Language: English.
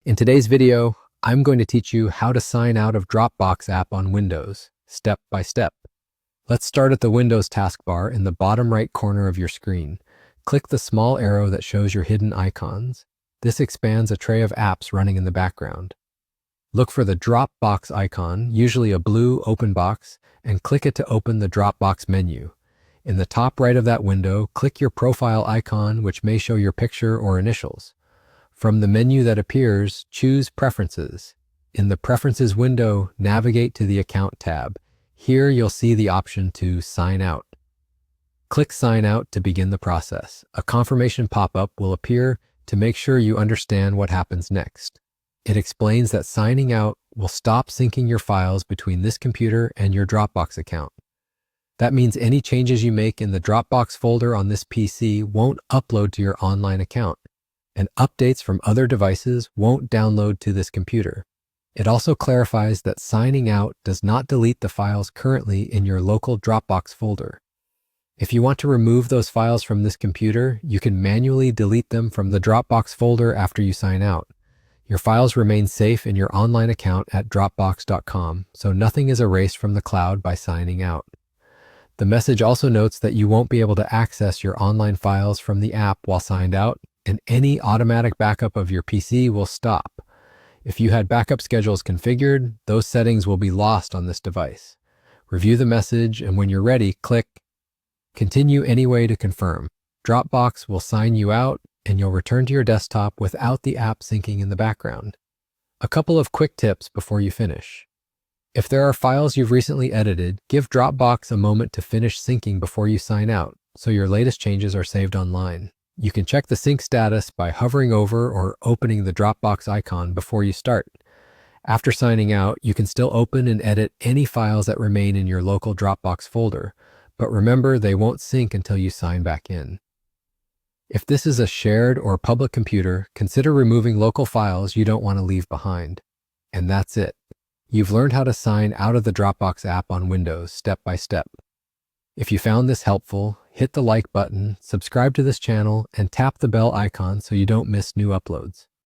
In today's video, I'm going to teach you how to sign out of DropboxApp on Windows, step by step. Let's start at the Windows taskbar in the bottom right corner of your screen. Click the small arrow that shows your hidden icons. This expands a tray of apps running in the background. Look for the Dropbox icon, usually a blue open box, and click it to open the Dropbox menu. In the top right of that window, click your profile icon, which may show your picture or initials. From the menu that appears, choose Preferences. In the Preferences window, navigate to the Account tab. Here you'll see the option to Sign Out. Click Sign Out to begin the process. A confirmation pop-up will appear to make sure you understand what happens next. It explains that signing out will stop syncing your files between this computer and your Dropbox account. That means any changes you make in the Dropbox folder on this PC won't upload to your online account, and updates from other devices won't download to this computer. It also clarifies that signing out does not delete the files currently in your local Dropbox folder. If you want to remove those files from this computer, you can manually delete them from the Dropbox folder after you sign out. Your files remain safe in your online account at Dropbox.com, so nothing is erased from the cloud by signing out. The message also notes that you won't be able to access your online files from the app while signed out, and any automatic backup of your PC will stop. If you had backup schedules configured, those settings will be lost on this device. Review the message, and when you're ready, click Continue Anyway to confirm. Dropbox will sign you out, and you'll return to your desktop without the app syncing in the background. A couple of quick tips before you finish. If there are files you've recently edited, give Dropbox a moment to finish syncing before you sign out, so your latest changes are saved online. You can check the sync status by hovering over or opening the Dropbox icon before you start. After signing out, you can still open and edit any files that remain in your local Dropbox folder, but remember they won't sync until you sign back in. If this is a shared or public computer, consider removing local files you don't want to leave behind. And that's it. You've learned how to sign out of the Dropbox app on Windows step by step. If you found this helpful, hit the like button, subscribe to this channel, and tap the bell icon so you don't miss new uploads.